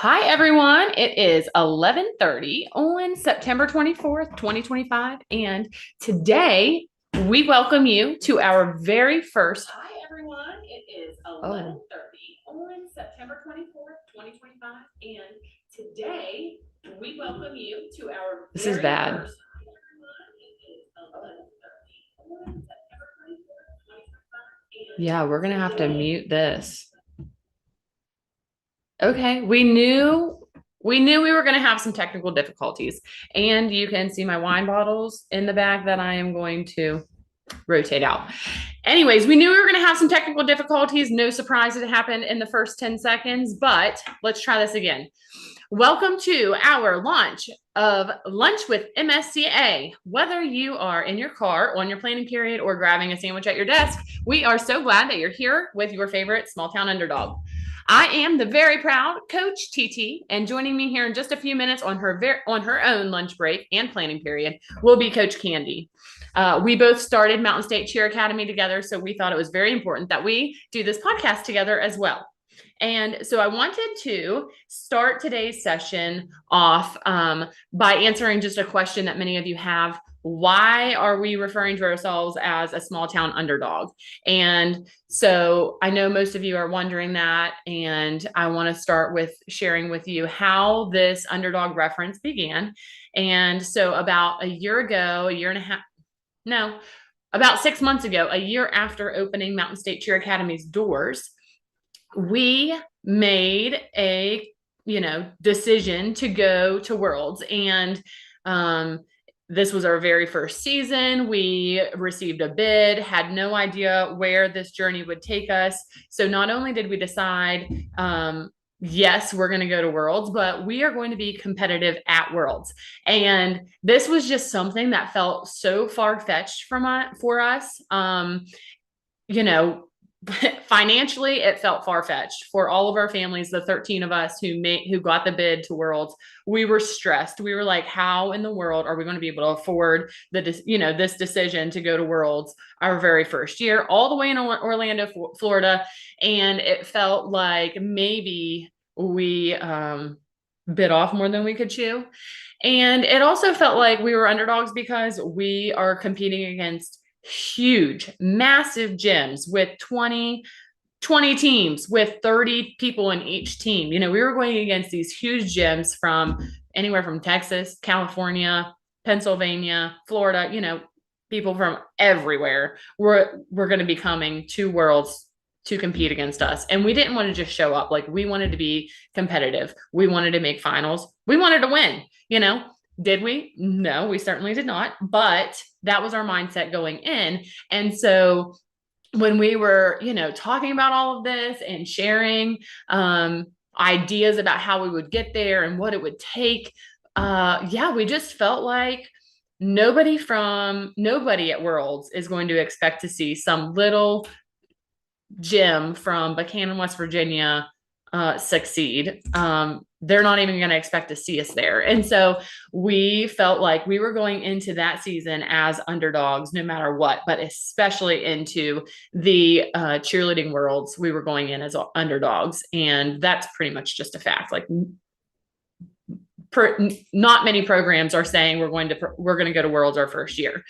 Hi, everyone. It is 11:30 on September 24th, 2025. And today we welcome you to our very first. Hi, everyone. It is 11:30 on September 24th, 2025. And today we welcome you to our This is bad. First. Hi, everyone. It is 11:30 on September 24th, 2025. Yeah, we're going to have to mute this. Okay, we knew we were going to have some technical difficulties, and you can see my wine bottles in the back that I am going to rotate out. Anyways, we knew we were going to have some technical difficulties. No surprise it happened in the first 10 seconds, but let's try this again. Welcome to our launch of Lunch with MSCA. Whether you are in your car, on your planning period, or grabbing a sandwich at your desk, we are so glad that you're here with your favorite small town underdog. I am the very proud Coach TT, and joining me here in just a few minutes on her own lunch break and planning period will be Coach Candy. We both started Mountain State Cheer Academy together, so we thought it was very important that we do this podcast together as well. And so I wanted to start today's session off by answering just a question that many of you have. Why are we referring to ourselves as a small town underdog? And so I know most of you are wondering that, and I want to start with sharing with you how this underdog reference began. And so about a year ago, about 6 months ago, a year after opening Mountain State Cheer Academy's doors, we made a decision to go to Worlds, and this was our very first season. We received a bid, had no idea where this journey would take us. So not only did we decide, yes, we're going to go to Worlds, but we are going to be competitive at Worlds. And this was just something that felt so far-fetched for us. Financially, it felt far-fetched for all of our families, the 13 of us who got the bid to Worlds. We were stressed. We were like, how in the world are we going to be able to afford this decision to go to Worlds our very first year, all the way in Orlando, Florida? And it felt like maybe we bit off more than we could chew. And it also felt like we were underdogs because we are competing against huge, massive gyms with 20 teams with 30 people in each team. We were going against these huge gyms from anywhere from Texas, California, Pennsylvania, Florida, people from everywhere were going to be coming to Worlds to compete against us. And we didn't want to just show up. Like, we wanted to be competitive. We wanted to make finals. We wanted to win. Did we? No, we certainly did not. But that was our mindset going in. And so when we were, talking about all of this and sharing ideas about how we would get there and what it would take, we just felt like nobody at Worlds is going to expect to see some little gym from Buchanan, West Virginia succeed. They're not even going to expect to see us there. And so we felt like we were going into that season as underdogs, no matter what, but especially into the cheerleading Worlds, we were going in as underdogs. And that's pretty much just a fact. Like, not many programs are saying we're going to go to Worlds our first year.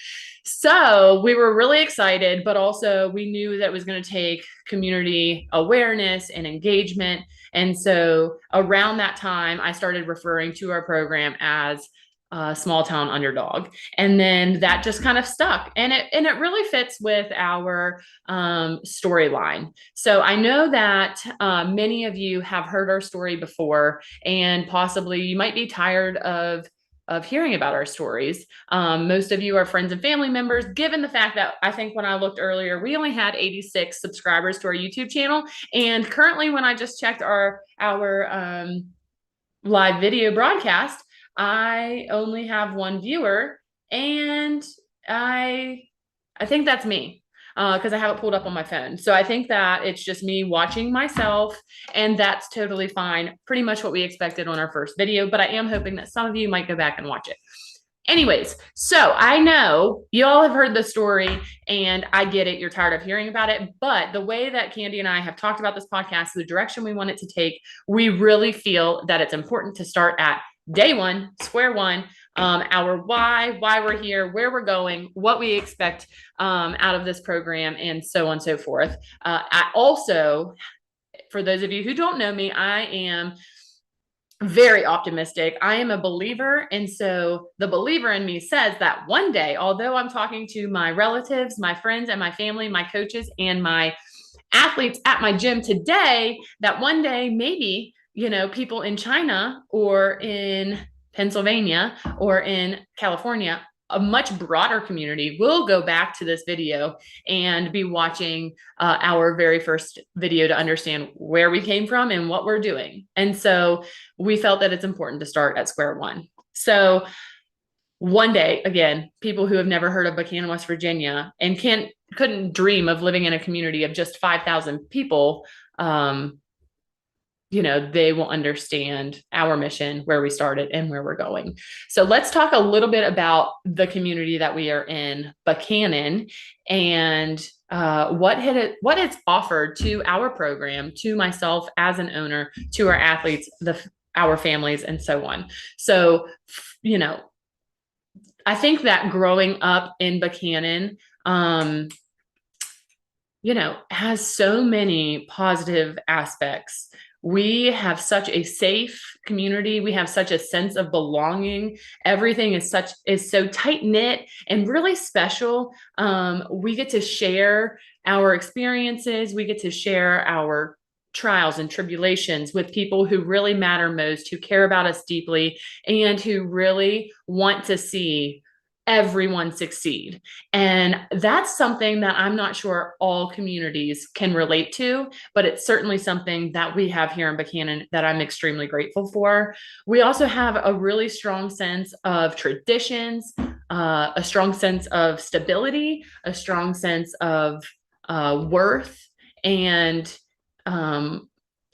So we were really excited, but also we knew that it was going to take community awareness and engagement. And so around that time, I started referring to our program as a small town underdog. And then that just kind of stuck. And it really fits with our storyline. So I know that many of you have heard our story before, and possibly you might be tired of hearing about our stories. Most of you are friends and family members, given the fact that I think when I looked earlier, we only had 86 subscribers to our YouTube channel. And currently, when I just checked our live video broadcast, I only have one viewer, and I think that's me because I have it pulled up on my phone. So I think that it's just me watching myself, and that's totally fine. Pretty much what we expected on our first video, but I am hoping that some of you might go back and watch it. Anyways, so I know you all have heard the story and I get it. You're tired of hearing about it. But the way that Candy and I have talked about this podcast, the direction we want it to take, we really feel that it's important to start at day one, square one, our why we're here, where we're going, what we expect out of this program, and so on and so forth. I also, for those of you who don't know me, I am very optimistic. I am a believer. And so the believer in me says that one day, although I'm talking to my relatives, my friends, and my family, my coaches, and my athletes at my gym today, that one day, maybe, people in China or in Pennsylvania or in California, a much broader community will go back to this video and be watching our very first video to understand where we came from and what we're doing. And so we felt that it's important to start at square one. So one day, again, people who have never heard of Buchanan, West Virginia, and couldn't dream of living in a community of just 5,000 people, they will understand our mission, where we started, and where we're going. So let's talk a little bit about the community that we are in, Buchanan, and what it's offered to our program, to myself as an owner, to our athletes, our families, and so on. So, I think that growing up in Buchanan, has so many positive aspects. We have such a safe community. We have such a sense of belonging. Everything is so tight knit and really special. We get to share our experiences. We get to share our trials and tribulations with people who really matter most, who care about us deeply, and who really want to see everyone succeed. And that's something that I'm not sure all communities can relate to, but it's certainly something that we have here in Buchanan that I'm extremely grateful for. We also have a really strong sense of traditions, a strong sense of stability, a strong sense of worth, and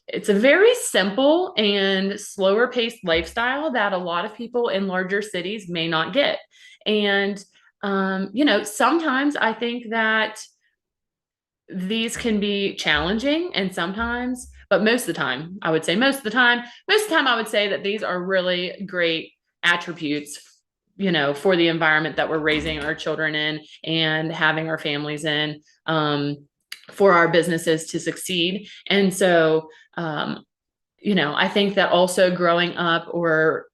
it's a very simple and slower paced lifestyle that a lot of people in larger cities may not get. And, sometimes I think that these can be challenging, and sometimes, but most of the time, I would say I would say that these are really great attributes, for the environment that we're raising our children in and having our families in, for our businesses to succeed. And so, I think that also growing up or,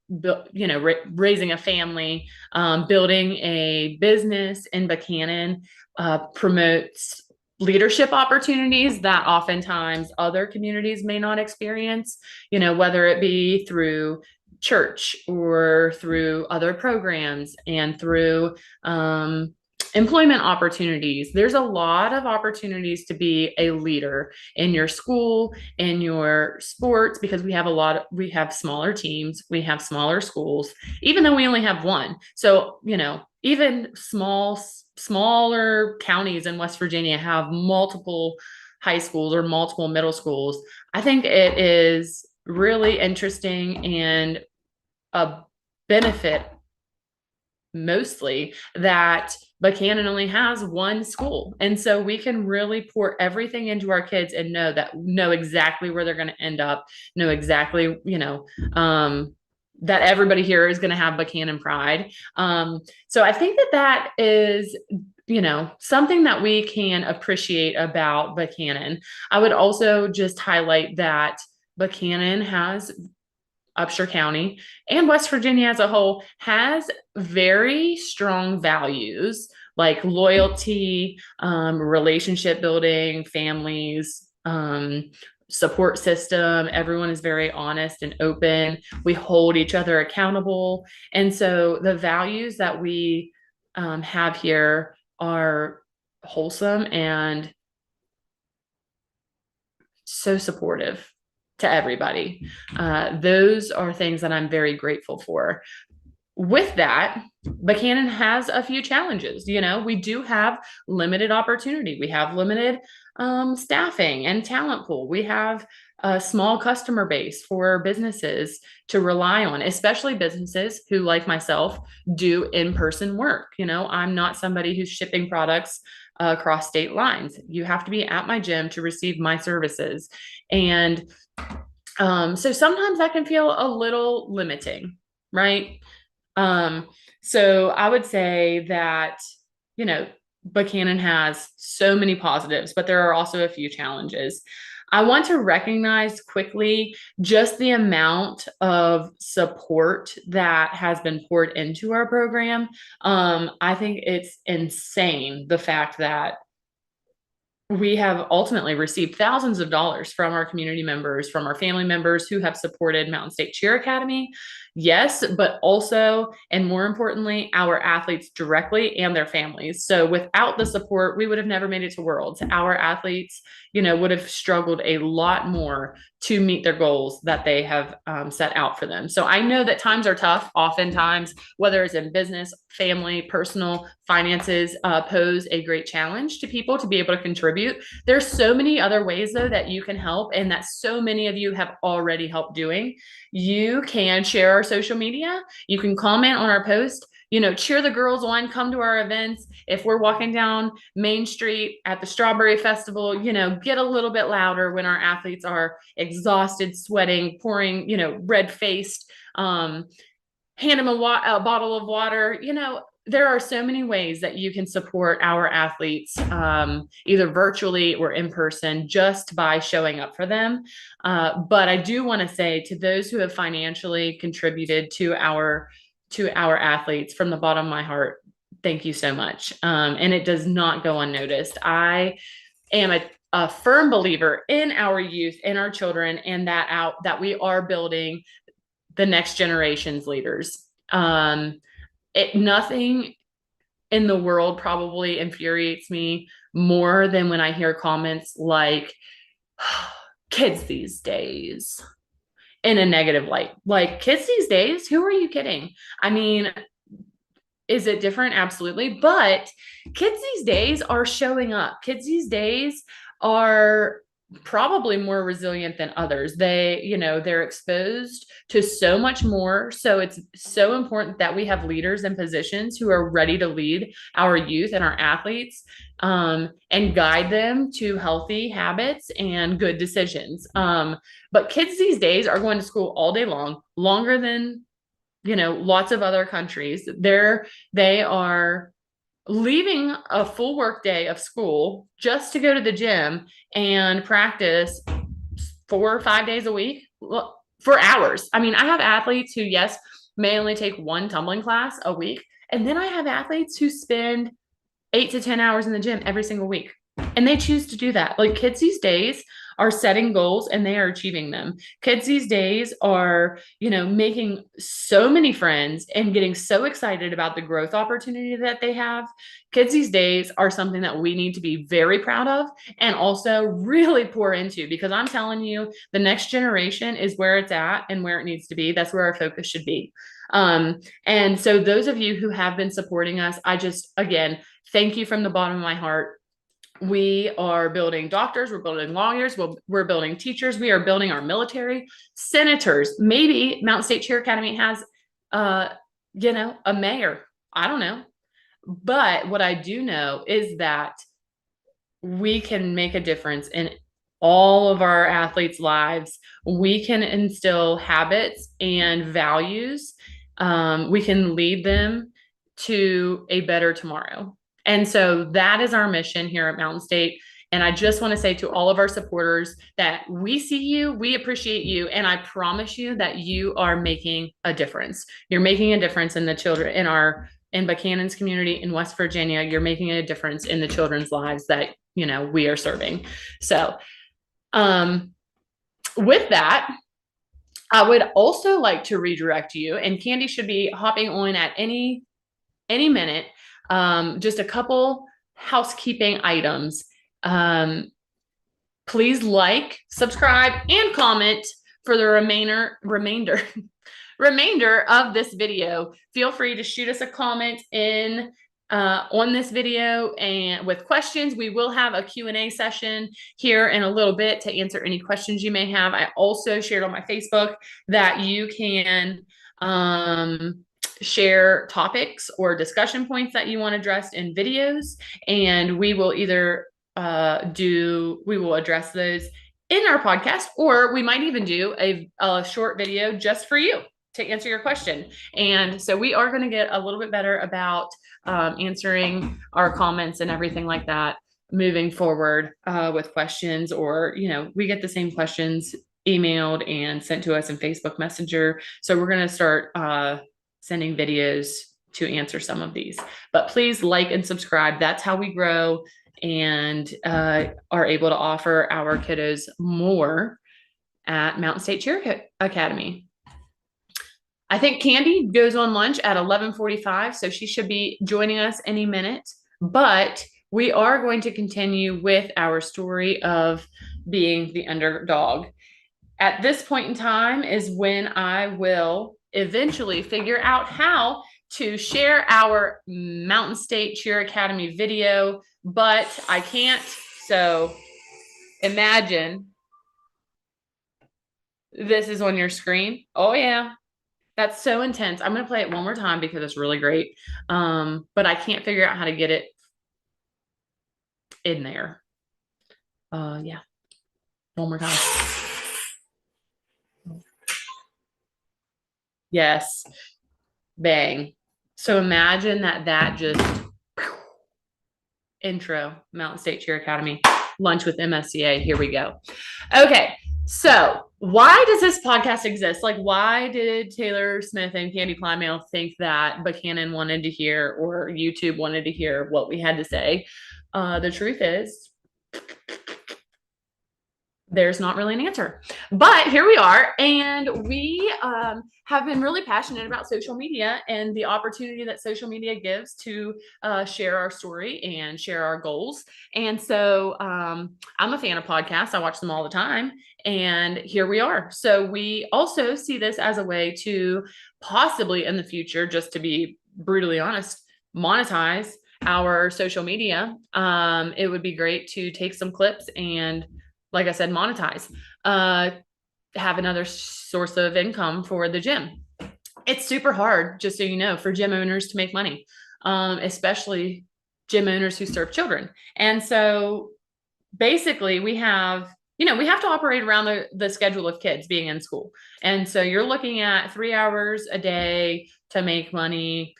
raising a family, building a business in Buchanan, promotes leadership opportunities that oftentimes other communities may not experience, whether it be through church or through other programs and through, employment opportunities. There's a lot of opportunities to be a leader in your school, in your sports, because we have smaller teams, we have smaller schools, even though we only have one. So, even smaller counties in West Virginia have multiple high schools or multiple middle schools. I think it is really interesting and a benefit mostly that Buchanan only has one school. And so we can really pour everything into our kids and know exactly where they're going to end up, know exactly, that everybody here is going to have Buchanan pride. So I think that is, something that we can appreciate about Buchanan. I would also just highlight that Buchanan has Upshur County and West Virginia as a whole has very strong values like loyalty, relationship building, families, support system. Everyone is very honest and open. We hold each other accountable. And so the values that we have here are wholesome and so supportive to everybody. Those are things that I'm very grateful for. With that, Buchanan has a few challenges. We do have limited opportunity. We have limited staffing and talent pool. We have a small customer base for businesses to rely on, especially businesses who, like myself, do in-person work. I'm not somebody who's shipping products across state lines. You have to be at my gym to receive my services. And so sometimes that can feel a little limiting, right? So I would say that, you know, Buchanan has so many positives, but there are also a few challenges. I want to recognize quickly just the amount of support that has been poured into our program. I think it's insane, the fact that we have ultimately received thousands of dollars from our community members, from our family members who have supported Mountain State Cheer Academy. Yes, but also, and more importantly, our athletes directly and their families. So without the support, we would have never made it to Worlds. Our athletes, would have struggled a lot more to meet their goals that they have set out for them. So I know that times are tough, oftentimes, whether it's in business, family, personal, finances, pose a great challenge to people to be able to contribute. There's so many other ways, though, that you can help, and that so many of you have already helped doing. You can share our social media. You can comment on our post. Cheer the girls on, come to our events. If we're walking down Main Street at the Strawberry Festival, get a little bit louder when our athletes are exhausted, sweating, pouring, red faced, hand them a bottle of water. There are so many ways that you can support our athletes, either virtually or in person, just by showing up for them. But I do want to say to those who have financially contributed to our athletes, from the bottom of my heart, thank you so much. And it does not go unnoticed. I am a firm believer in our youth, in our children, and that we are building the next generation's leaders. Nothing in the world probably infuriates me more than when I hear comments like, kids these days, in a negative light. Like, kids these days, who are you kidding? I mean, is it different? Absolutely. But kids these days are showing up. Kids these days are probably more resilient than others. They're exposed to so much more. So it's so important that we have leaders in positions who are ready to lead our youth and our athletes, and guide them to healthy habits and good decisions. But kids these days are going to school all day long, longer than, lots of other countries. They are leaving a full work day of school just to go to the gym and practice 4 or 5 days a week for hours. I mean, I have athletes who, yes, may only take one tumbling class a week. And then I have athletes who spend 8 to 10 hours in the gym every single week. And they choose to do that. Like, kids these days are setting goals and they are achieving them. Kids these days are, making so many friends and getting so excited about the growth opportunity that they have. Kids these days are something that we need to be very proud of and also really pour into, because I'm telling you, the next generation is where it's at and where it needs to be. That's where our focus should be. And so those of you who have been supporting us, I just, again, thank you from the bottom of my heart. We are building doctors, we're building lawyers, we're building teachers, we are building our military, senators. Maybe Mountain State Cheer Academy has, a mayor. I don't know. But what I do know is that we can make a difference in all of our athletes' lives. We can instill habits and values. We can lead them to a better tomorrow. And so that is our mission here at Mountain State. And I just want to say to all of our supporters that we see you, we appreciate you, and I promise you that you are making a difference. You're making a difference in the children in Buchanan's community in West Virginia. You're making a difference in the children's lives that, we are serving. So with that, I would also like to redirect you, and Candy should be hopping on at any minute. Just a couple housekeeping items. Please like, subscribe, and comment for the remainder of this video. Feel free to shoot us a comment in on this video and with questions. We will have a Q&A session here in a little bit to answer any questions you may have. I also shared on my Facebook that you can share topics or discussion points that you want addressed in videos, and we will either we will address those in our podcast, or we might even do a short video just for you to answer your question. And so we are going to get a little bit better about answering our comments and everything like that moving forward with questions, or, we get the same questions emailed and sent to us in Facebook Messenger. So we're going to start sending videos to answer some of these. But please like and subscribe. That's how we grow and are able to offer our kiddos more at Mountain State Cheer Academy. I think Candy goes on lunch at 11:45, so she should be joining us any minute. But we are going to continue with our story of being the underdog. At this point in time is when I will eventually figure out how to share our Mountain State Cheer Academy video, but I can't. So imagine this is on your screen. Oh yeah. That's so intense. I'm going to play it one more time because it's really great. But I can't figure out how to get it in there. Yeah. One more time. Yes. Bang. So imagine that just intro, Mountain State Cheer Academy, lunch with MSCA. Here we go. Okay. So why does this podcast exist? Like, why did Taylor Smith and Candy Plymale think that Buchanan wanted to hear, or YouTube wanted to hear what we had to say? The truth is, there's not really an answer, but here we are. And we have been really passionate about social media and the opportunity that social media gives to share our story and share our goals. And so I'm a fan of podcasts. I watch them all the time. And here we are. So we also see this as a way to possibly in the future, just to be brutally honest, monetize our social media. It would be great to take some clips and, like I said, monetize, have another source of income for the gym. It's super hard, just so you know, for gym owners to make money, especially gym owners who serve children. And so basically we have to operate around the schedule of kids being in school. And so you're looking at 3 hours a day to make money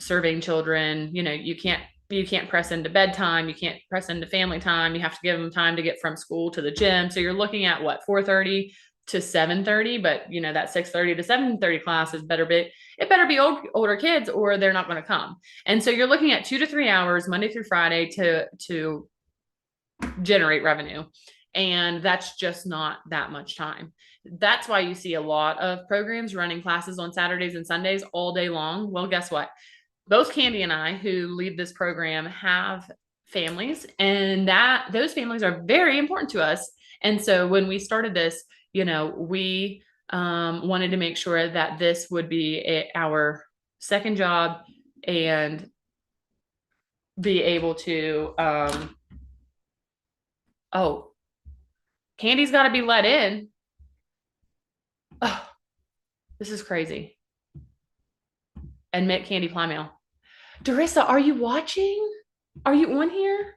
serving children. You can't press into bedtime. You can't press into family time. You have to give them time to get from school to the gym. So you're looking at what, 4:30 to 7:30, but that 6:30 to 7:30 class it better be older kids, or they're not going to come. And so you're looking at 2 to 3 hours Monday through Friday to generate revenue. And that's just not that much time. That's why you see a lot of programs running classes on Saturdays and Sundays all day long. Well, guess what? Both Candy and I, who lead this program, have families, and those families are very important to us. And so when we started this, we wanted to make sure that this would be our second job and be able to, Candy's got to be let in. Oh, this is crazy. Admit Candy Plymale. Darissa, are you watching? Are you on here?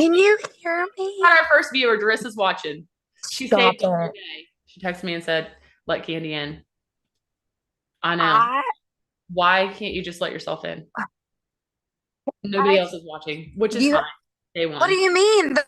Can you hear me? Not our first viewer. Darissa's watching. She saved the whole day. She texted me and said, "Let Candy in." I know. Why can't you just let yourself in? Nobody else is watching, which is fine. Day one. What do you mean? There's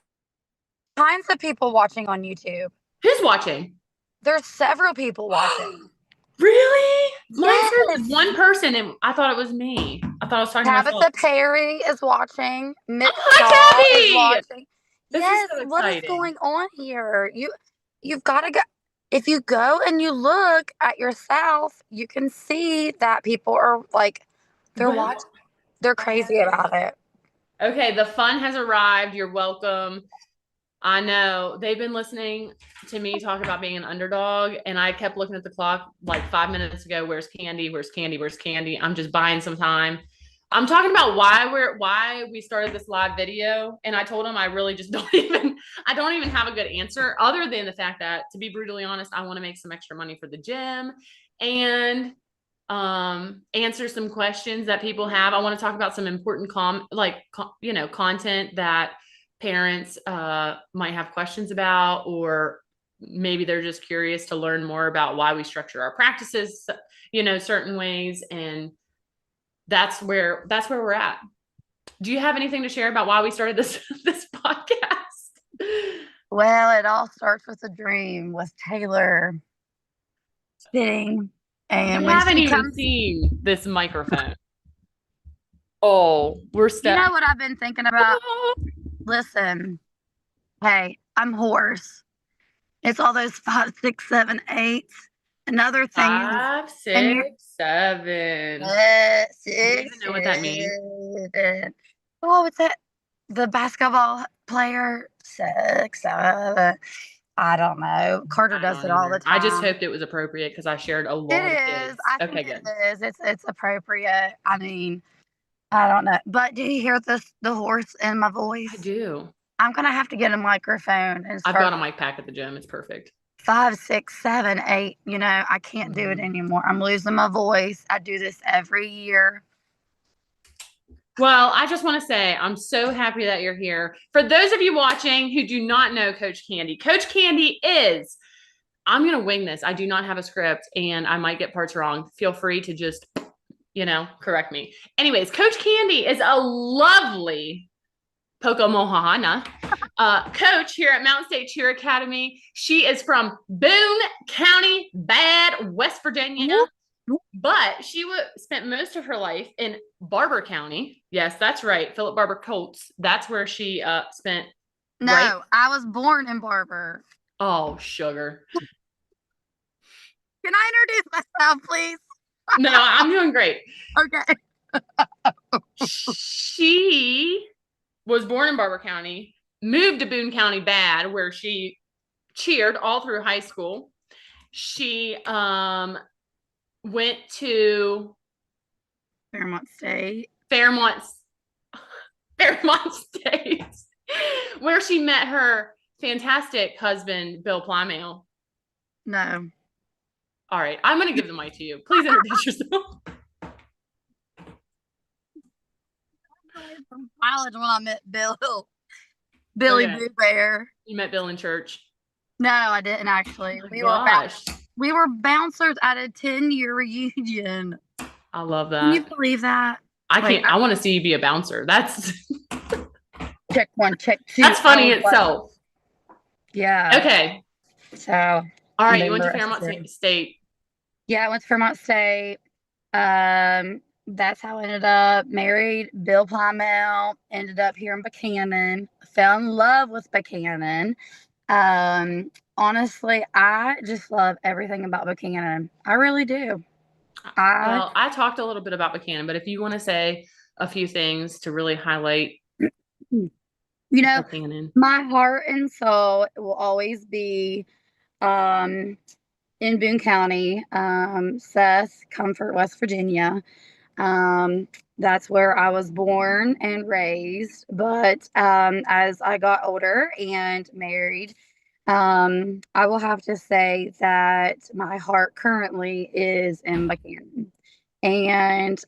kinds of people watching on YouTube. Who's watching? There's several people watching. Really? Yes. Mine says one person, and I thought it was me. I thought I was talking to myself. Tabitha Perry is watching. Mitch Tabby! is watching. This yes, is so what is going on here? You've got to go. If you go and you look at yourself, you can see that people are they're watching. They're crazy about it. Okay, the fun has arrived. You're welcome. I know they've been listening to me talk about being an underdog, and I kept looking at the clock like 5 minutes ago. Where's Candy? Where's Candy? Where's Candy? I'm just buying some time. I'm talking about why we started this live video, and I told him I really just I don't even have a good answer other than the fact that, to be brutally honest, I want to make some extra money for the gym and answer some questions that people have. I want to talk about some important content that parents might have questions about, or maybe they're just curious to learn more about why we structure our practices, certain ways, and that's where we're at. Do you have anything to share about why we started this this podcast? Well, it all starts with a dream with Taylor sitting, and You when haven't she even comes, seen this microphone. Oh, we're you stuck. know what I've been thinking about? Listen, hey, I'm hoarse. It's all those 5, 6, 7, 8s. Another thing is, Five, and you're six, seven. Do you even six, know what that means? seven. Oh, it's that the basketball player 6, 7. I don't know. Carter I does don't it all the either. I just time. hoped it was appropriate because I shared a It lot of is. kids. I Okay, think it good. is. It's appropriate. I mean, I don't know. But do you hear the horse in my I voice? do. I'm gonna have to get a microphone and I've start got a mic pack at the gym. It's perfect. 5, 6, 7, 8. I can't do it Mhm. anymore. I'm losing my voice. I do this every year. Well, I just want to say I'm so happy that you're here. For those of you watching who do not know Coach Candy is, I'm going to wing this. I do not have a script and I might get parts wrong. Feel free to just, correct me. Anyways, Coach Candy is a lovely Pocomohana coach here at Mountain State Cheer Academy. She is from Boone County, Bad, West Virginia. But she spent most of her life in Barber County. Yes, that's right. Philip Barber Colts. That's where she spent, right? No, I was born in Barber. Oh, sugar. Can I introduce myself, please? No, I'm doing great. Okay. She was born in Barber County, moved to Boone County Bad, where she cheered all through high school. She went to Fairmont State. Fairmont Fairmont State, where she met her fantastic husband, Bill Plymale. No. All right, I'm going to give the mic to you. Please introduce yourself. From college when I met Billy Okay. Boo Bear. You met Bill in church. No, I didn't actually. Oh my gosh. We were bouncers at a 10-year reunion. I love Can you that. believe that? I Like, can't, I want to see you be a bouncer. That's check 1, check 2. that's funny itself. Yeah. Okay. So, All right, you went to Fairmont State. Yeah, I went to Fairmont State. That's how I ended up married Bill Plymell, ended up here in Buchanan, fell in love with Buchanan. Honestly, I just love everything about Buchanan. I really do. Well, I talked a little bit about Buchanan, but if you want to say a few things to really highlight Buchanan. My heart and soul will always be in Boone County, Seth, Comfort, West Virginia. That's where I was born and raised. But as I got older and married, I will have to say that my heart currently is in Buchanan. And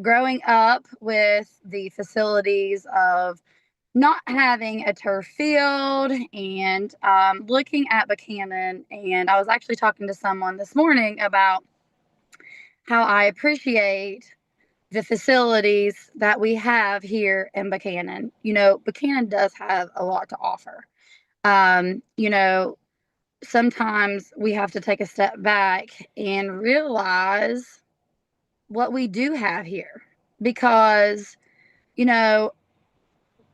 growing up with the facilities of not having a turf field and looking at Buchanan, and I was actually talking to someone this morning about how I appreciate the facilities that we have here in Buchanan. Buchanan does have a lot to offer. Um, you know, Sometimes we have to take a step back and realize what we do have here because, you know,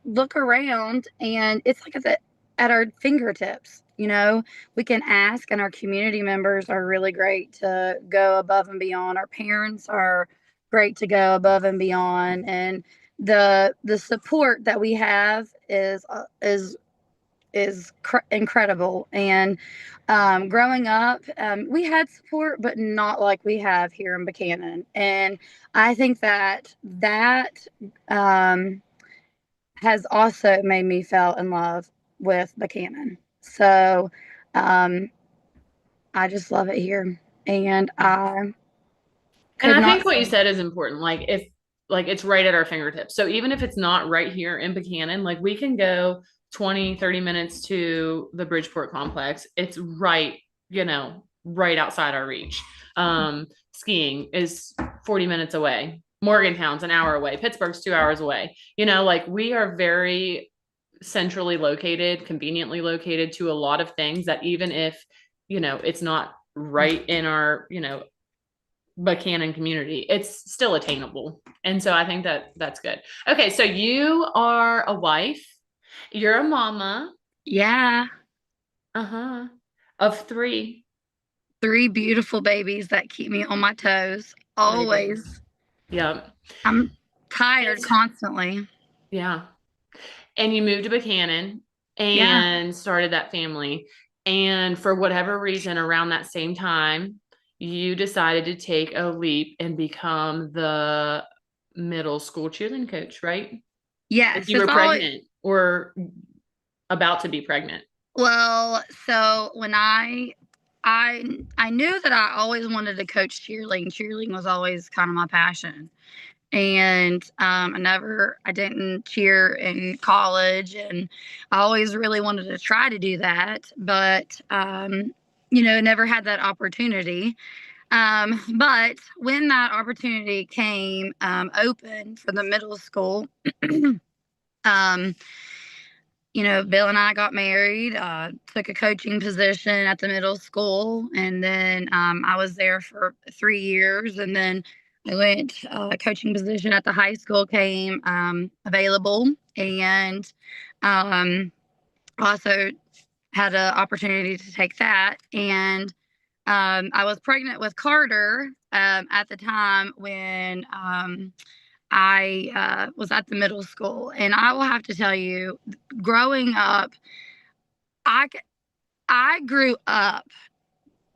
look around and it's like at our fingertips. We can ask, and our community members are really great to go above and beyond. Our parents are great to go above and beyond, and the support that we have is is incredible. And growing up, we had support, but not like we have here in Buchanan. And I think that um, has also made me fall in love with Buchanan. So um, I just love it here, and I And could I not think what you say. said is important. Like if like it's right at our fingertips. So even if it's not right here in Buchanan, like we can go 20, 30 minutes to the Bridgeport complex. It's right, right outside our reach. Skiing is 40 minutes away. Morgantown's an hour away. Pittsburgh's 2 hours away. Like we are very centrally located, conveniently located to a lot of things that even if, it's not right in our, Buchanan community, it's still attainable. And so I think that that's good. Okay, so you are a wife, you're a mama, Yeah, uh-huh, of three. three beautiful babies that keep me on my toes They do. always. Yep. I'm tired It's, constantly. yeah. And you moved to Buchanan Yeah. and started that family. And for whatever reason, around that same time, you decided to take a leap and become the middle school cheerleading coach, right? Like Yes, you it's were always pregnant or about to be pregnant. well. So when I knew that I always wanted to coach cheerleading. Cheerleading was always kind of my passion. And I didn't cheer in college, and I always really wanted to try to do that, but never had that opportunity. But when that opportunity came open for the middle school, um, Bill and I got married, took a coaching position at the middle school, and then I was there for 3 years, and then I went coaching position at the high school came available, and um, also had an opportunity to take that, and I was pregnant with Carter at the time when I was at the middle school. And I will have to tell you, growing up, I, I grew up.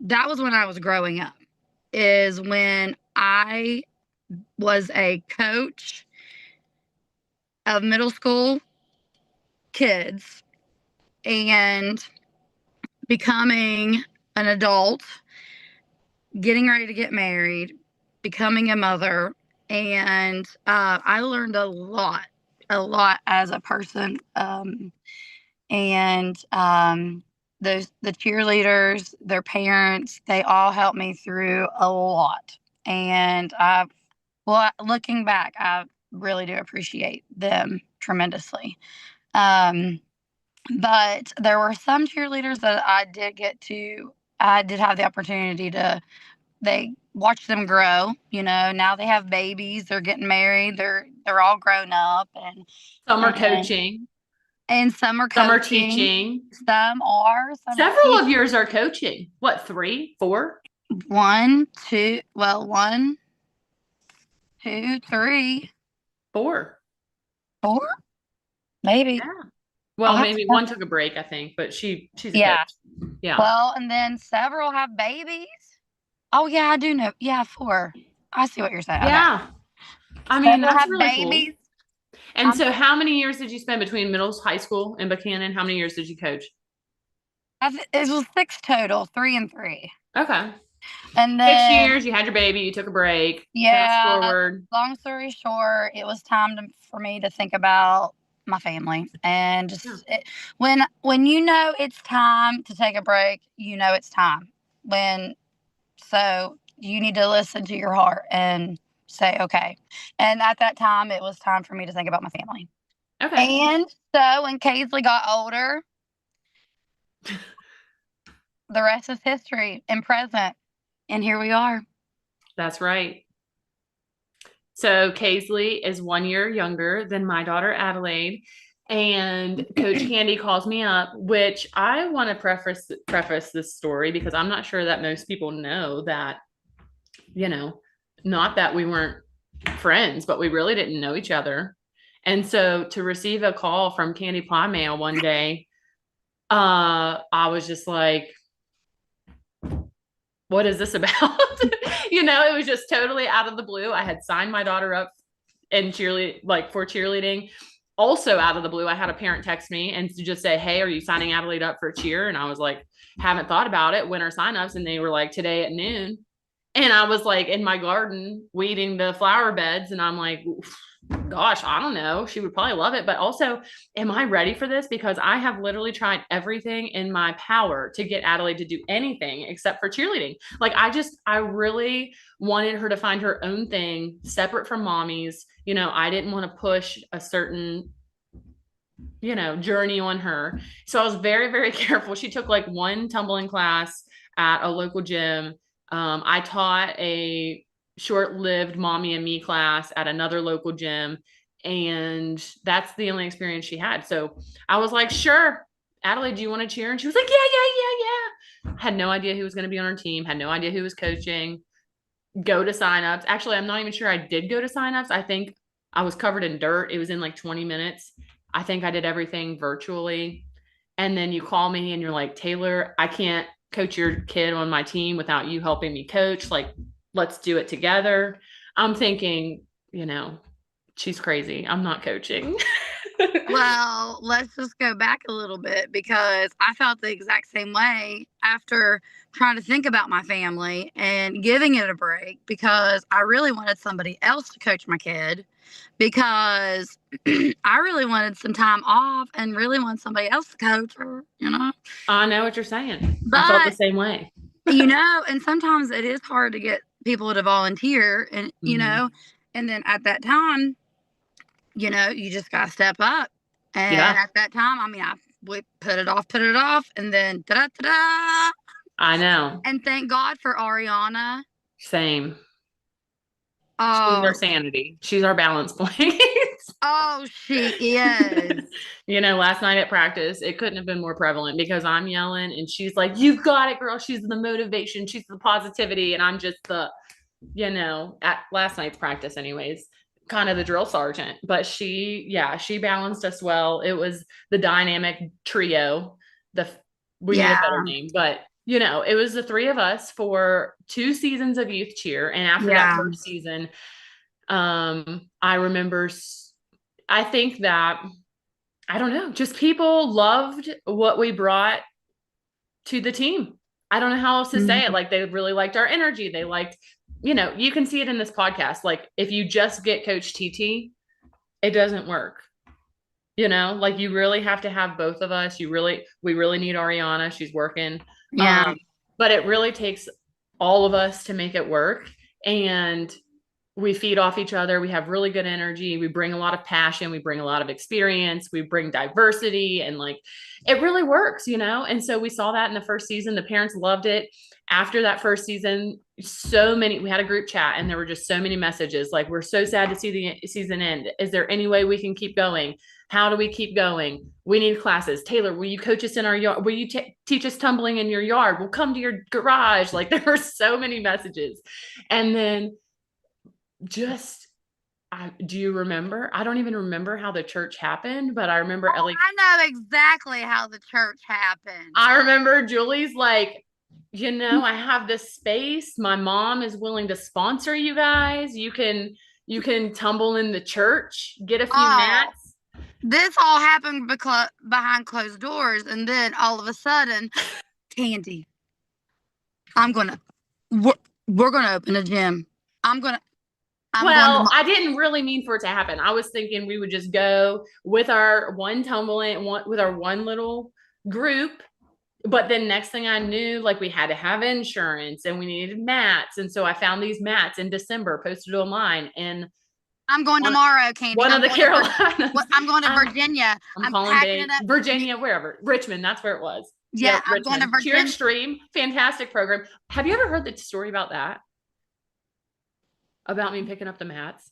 That was when I was growing up, is when I was a coach of middle school kids and becoming an adult, getting ready to get married, becoming a mother. And I learned a lot as a person. And the cheerleaders, their parents, they all helped me through a lot. And looking back, I really do appreciate them tremendously. Um, but there were some cheerleaders that I did have the opportunity to, they watch them grow. Now they have babies, they're getting married, they're all grown up, Some are and coaching, and some are some are coaching, teaching. some are Several of teaching. yours are coaching. What, three, four? One, two, well, one, two, three, Four. four, maybe. Yeah. I'll Well, have to maybe know. one took a break, I think, but she's a coach. Yeah. Yeah. Well, and then several have babies. Oh yeah, I do know. Yeah, four. I see what you're saying. Okay. Yeah. I mean, Several that's have really cool. babies. And Um, so how many years did you spend between middle high school and Buchanan? How many years did you coach? it was six total, three and three. Okay. And Six then, years, you had your baby, you took a break. Fast yeah, forward. long story short, it was time for me to think about my family and Yeah. when it's time to take a break, it's time. When So you need to listen to your heart and say, okay. And at that time, it was time for me to think about my family. Okay. And so when Kaisley got older, the rest is history and present. And here we are. That's right. So Kaisley is 1 year younger than my daughter Adelaide. And Coach Candy calls me up, which I want to preface this story because I'm not sure that most people know that, you know, not that we weren't friends, but we really didn't know each other. And so to receive a call from Candy Pie Mail one day I was just like, what is this about? It was just totally out of the blue. I had signed my daughter up in cheerlead, like for cheerleading. Also out of the blue, I had a parent text me and to just say, "Hey, are you signing Adelaide up for cheer?" And I was like, "Haven't thought about it. When are signups?" And they were like, "Today at noon." And I was like in my garden weeding the flower beds, and I'm like, gosh, I don't know. She would probably love it. But also, am I ready for this? Because I have literally tried everything in my power to get Adelaide to do anything except for cheerleading. Like, I really wanted her to find her own thing separate from mommy's. I didn't want to push a certain journey on her. So I was very, very careful. She took like one tumbling class at a local gym. I taught a short-lived mommy and me class at another local gym, and that's the only experience she had. So I was like, sure, Adelaide, do you want to cheer? And she was like, yeah, yeah, yeah, yeah. Had no idea who was going to be on her team, had no idea who was coaching. Go to signups. Actually, I'm not even sure I did go to signups. I think I was covered in dirt. It was in like 20 minutes. I think I did everything virtually. And then you call me and you're like, Taylor, I can't coach your kid on my team without you helping me coach. Like, let's do it together. I'm thinking, she's crazy. I'm not coaching. Well, let's just go back a little bit because I felt the exact same way after trying to think about my family and giving it a break because I really wanted somebody else to coach my kid because I really wanted some time off and really wanted somebody else to coach her. I know what you're saying. I felt the But, same way. and sometimes it is hard to get people to volunteer Mhm. and then at that time, you just got to step up. And Yeah, at that time, I mean, I would put it off, and then da da da da. I know. And thank God for Ariana. Same. She's our Oh, sanity. She's our balance point. oh, she is. Last night at practice, it couldn't have been more prevalent because I'm yelling and she's like, "You've got it, girl." She's the motivation, she's the positivity. And I'm just at last night's practice, anyways, kind of the drill sergeant. But she balanced us well. It was the dynamic trio. The We need a better Yeah, name, but it was the three of us for 2 seasons of youth cheer. And after that yeah, first season, I remember, I think that, I don't know, just people loved what we brought to the team. I don't know how else to say it. mhm, Like, they really liked our energy. They liked, you can see it in this podcast. Like, if you just get Coach TT, it doesn't work. Like, you really have to have both of us. We really need Ariana. She's working. yeah, Um, but it really takes all of us to make it work. And we feed off each other. We have really good energy. We bring a lot of passion. We bring a lot of experience. We bring diversity, and like, it really works. And so we saw that in the first season. The parents loved it. After that first season, we had a group chat and there were just so many messages like, "We're so sad to see the season end. Is there any way we can keep going? How do we keep going? We need classes. Taylor, will you coach us in our yard? Will you teach us tumbling in your yard? We'll come to your garage." Like, there were so many messages. And then, just do you remember? I don't even remember how the church happened, but I remember oh, Ellie. I know exactly how the church happened. I remember Julie's like, I have this space. My mom is willing to sponsor you guys. You can tumble in the church, get a few Oh, mats. this all happened because behind closed doors, and then all of a sudden, Tandy, I'm gonna, we're, we're gonna open a gym. I'm gonna, I'm going to. Well, I didn't really mean for it to happen. I was thinking we would just go with our one tumbling, with our one little group. But then next thing I knew, like, we had to have insurance and we needed mats. And so I found these mats in December, posted online, and I'm going one, tomorrow, Candy. one of the Carolinas. I'm going to I'm, Virginia. I'm I'm calling packing it date, up. Virginia, wherever, Richmond, that's where it was. Yeah, Yep, I'm going to Richmond. Cheer Virginia. Extreme, fantastic program. Have you ever heard the story about that? About me picking up the mats?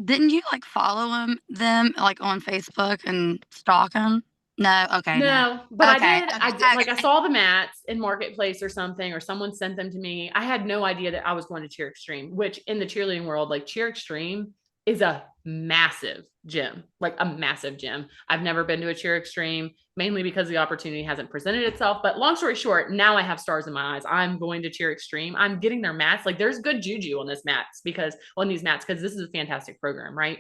Didn't you like follow them like on Facebook and stalk them? No. Okay. No. No, but I Okay. did. Okay. I did, like, I Okay. saw the mats in Marketplace or something, or someone sent them to me. I had no idea that I was going to Cheer Extreme, which in the cheerleading world, like, Cheer Extreme is a massive gym, like a massive gym. I've never been to a cheer extreme, mainly because the opportunity hasn't presented itself. But long story short, now I have stars in my eyes. I'm going to cheer extreme. I'm getting their mats. Like there's good juju on this mats because on these mats, because this is a fantastic program, right?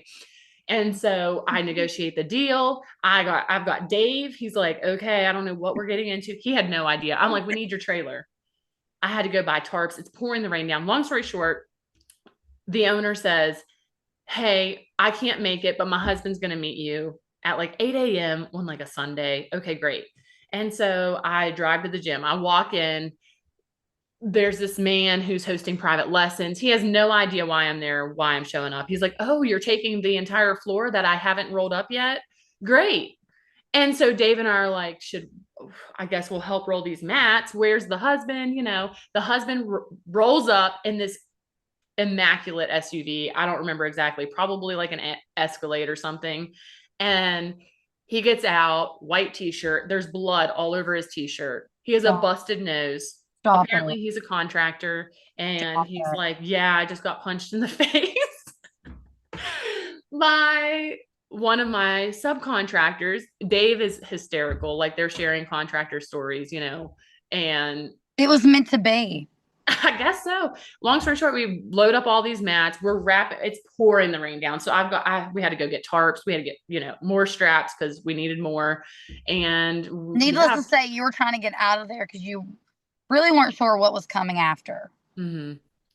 And so I negotiate the deal. I've got Dave. He's like, okay, I don't know what we're getting into. He had no idea. I'm like, we need your trailer. I had to go buy tarps. It's pouring the rain down. Long story short, the owner says, hey, I can't make it, but my husband's going to meet you at like 8 a.m. on like a Sunday. Okay, great. And so I drive to the gym. I walk in. There's this man who's hosting private lessons. He has no idea why I'm there, why I'm showing up. He's like, oh, you're taking the entire floor that I haven't rolled up yet? Great. And so Dave and I are like, I guess we'll help roll these mats. Where's the husband? The husband rolls up in this immaculate SUV. I don't remember exactly, probably like an Escalade or something. And he gets out, white t-shirt. There's blood all over his t-shirt. He has a busted nose. Stop Apparently it. he's a contractor. And Stop he's it. like, yeah, I just got punched in the face by one of my subcontractors. Dave is hysterical. Like they're sharing contractor stories. And It was meant to be. I guess so. Long story short, we load up all these mats. We're wrapping. It's pouring the rain down. So we had to go get tarps. We had to get, more straps because we needed more. And Needless yeah. to say, you were trying to get out of there because you really weren't sure what was coming after.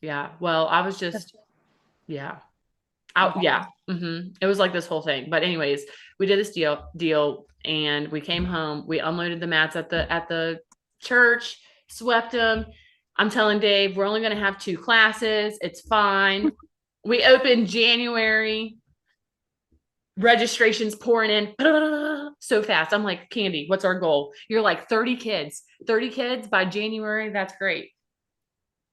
Yeah. Well, I was just, yeah. Yeah. Yeah. It was like this whole thing. But anyways, we did this deal and we came home. We unloaded the mats at the church, swept them. I'm telling Dave, we're only going to have 2 classes. It's fine. We opened January. Registrations pouring in so fast. I'm like, Candy, what's our goal? You're like 30 kids. 30 kids by January. That's great.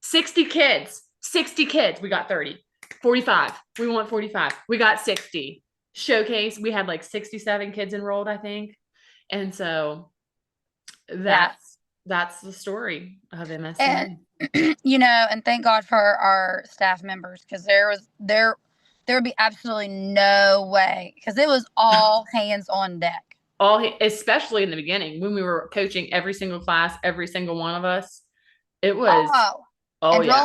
60 kids. 60 kids. We got 30. 45. We want 45. We got 60. Showcase. We had like 67 kids enrolled, I think. And so that's the story of MSCA. And and thank God for our staff members because there would be absolutely no way because it was all hands on deck. Especially in the beginning when we were coaching every single class, every single one of us. It was and yeah.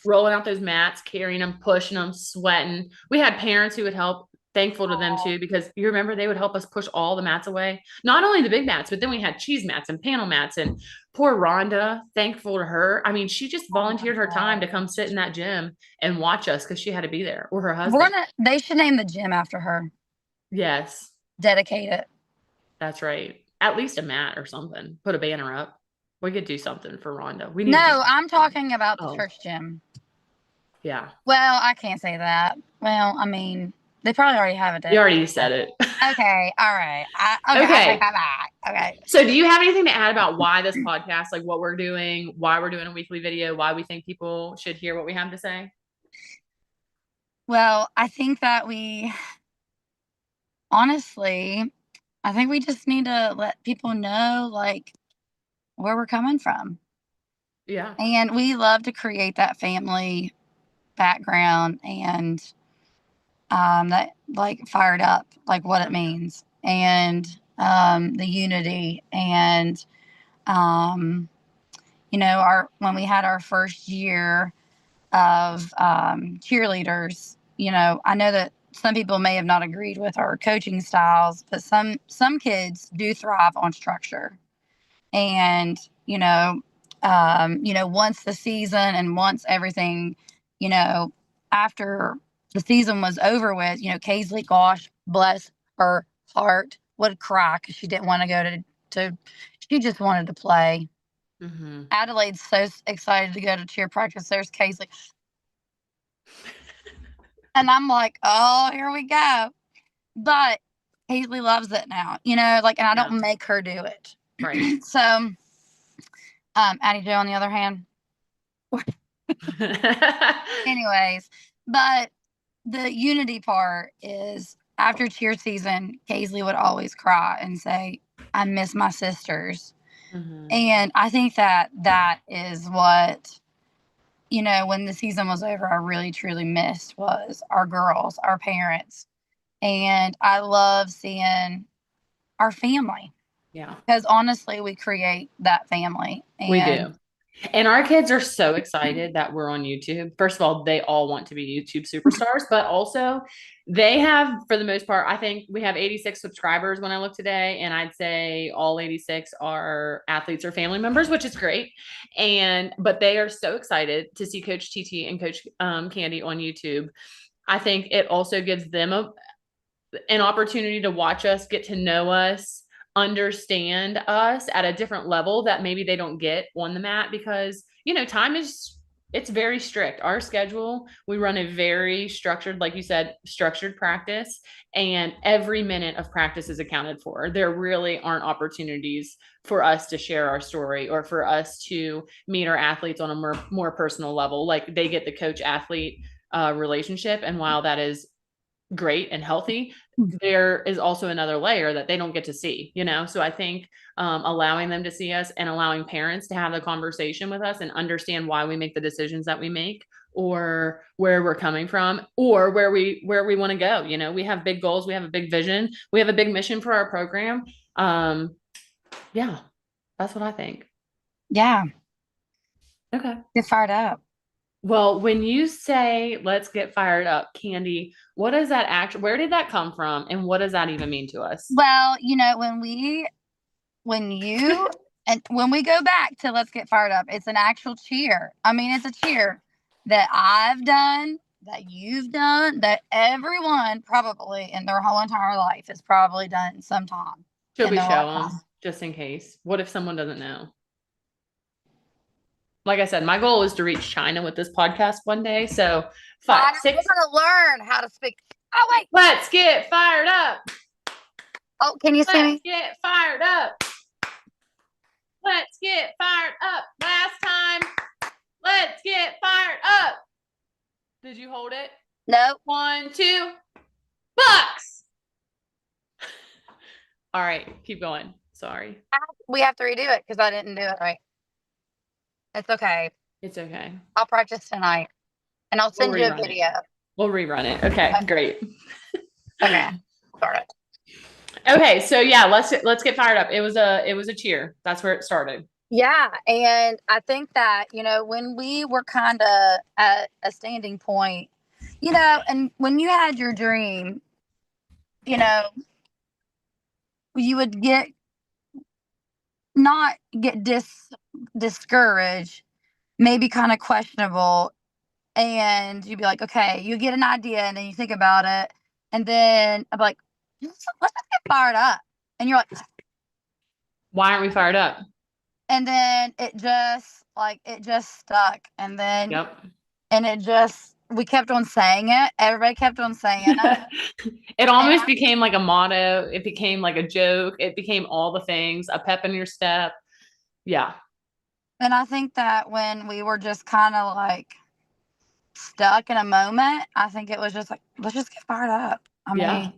rolling out those mats, carrying them, pushing them, sweating. We had parents who would help. Thankful to them too, because you remember they would help us push all the mats away. Not only the big mats, but then we had cheese mats and panel mats. And poor Rhonda, thankful to her. I mean, she just volunteered her time to come sit in that gym and watch us because she had to be there, or her husband. They should name the gym after her. Yes. Dedicate it. That's right. At least a mat or something. Put a banner up. We could do something for Rhonda. I'm talking about the church gym. Yeah. Well, I can't say that. Well, I mean, they probably already have it. You already said it. Okay. All right. Okay. So do you have anything to add about why this podcast, like what we're doing, why we're doing a weekly video, why we think people should hear what we have to say? Well, I think that honestly, I think we just need to let people know, like, where we're coming from. Yeah. And we love to create that family background and that like fired up, like what it means and the unity and when we had our first year of cheerleaders, I know that some people may have not agreed with our coaching styles, but some kids do thrive on structure. And once the season and once everything, after the season was over with, Kaisley, gosh, bless her heart, would cry because she didn't want to go to she just wanted to play. Adelaide's so excited to go to cheer practice. There's Kaisley. And I'm like, oh, here we go. But Kaisley loves it now, and I don't make her do it. Right. So, Addie Jo, on the other hand. Anyways, but the unity part is after cheer season, Kaisley would always cry and say, I miss my sisters. And I think that is what when the season was over, I really truly missed was our girls, our parents. And I love seeing our family Yeah, because honestly, we create that family. we And do. And our kids are so excited that we're on YouTube. First of all, they all want to be YouTube superstars, but also they have, for the most part, I think we have 86 subscribers when I look today. And I'd say all 86 are athletes or family members, which is great. But they are so excited to see Coach TT and Coach Candy on YouTube. I think it also gives them an opportunity to watch us, get to know us, understand us at a different level that maybe they don't get on the mat because, time is it's very strict. Our schedule, we run a very structured, like you said, structured practice, and every minute of practice is accounted for. There really aren't opportunities for us to share our story or for us to meet our athletes on a more personal level. Like they get the coach athlete relationship. And while that is great and healthy, there is also another layer that they don't get to see. So I think allowing them to see us and allowing parents to have the conversation with us and understand why we make the decisions that we make, or where we're coming from, or where we want to go. We have big goals, we have a big vision, we have a big mission for our program. Yeah, that's what I think. yeah, Okay. get fired up. Well, when you say let's get fired up, Candy, what does that where did that come from and what does that even mean to us? Well, when you and when we go back to let's get fired up, it's an actual cheer. I mean, it's a cheer that I've done, that you've done, that everyone probably in their whole entire life has probably done sometime Should in we their show them lifetime. just in case? What if someone doesn't know? Like I said, my goal is to reach China with this podcast one day. So five, We're six, gonna learn how to speak. Oh wait. let's get fired up. Oh, can you see Let's me? get fired up. Let's get fired up. Last time, let's get fired up. Did you hold it? No. 1, 2, bucks. All right, keep going. Sorry. We have to redo it because I didn't do it right. It's okay. It's okay. I'll practice tonight and I'll We'll send you a rerun it. video. We'll rerun it. Okay, great. Okay. Start it. Okay, so yeah, let's get fired up. It was a cheer. That's where it started. Yeah, and I think that, when we were kind of at a standing point, and when you had your dream, you know, you would not get discouraged, maybe kind of questionable, and you'd be like, okay, you get an idea and then you think about it, and then I'm like, let's just get fired up. And you're like, Why aren't we fired up? and then it just stuck. And then Yep. we kept on saying it. Everybody kept on saying it. It And, almost became like a motto. It became like a joke. It became all the things, a pep in your step. Yeah. and I think that when we were just kind of like stuck in a moment, I think it was just like, let's just get fired up. I Yeah. mean,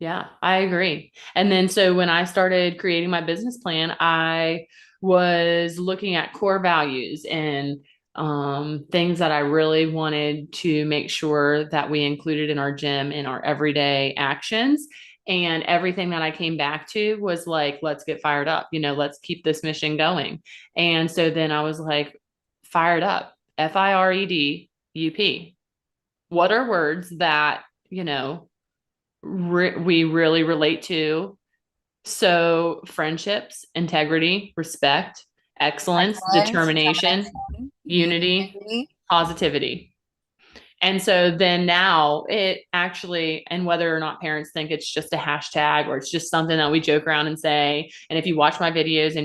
Yeah, I agree. And then so when I started creating my business plan, I was looking at core values and things that I really wanted to make sure that we included in our gym in our everyday actions. And everything that I came back to was like, let's get fired up, let's keep this mission going. And so then I was like, fired up, FIREDUP. What are words that, we really relate to? So friendships, integrity, respect, excellence, excellence, determination, determination, unity, unity. positivity. And so then now it actually, and whether or not parents think it's just a hashtag or it's just something that we joke around and say. And if you watch my videos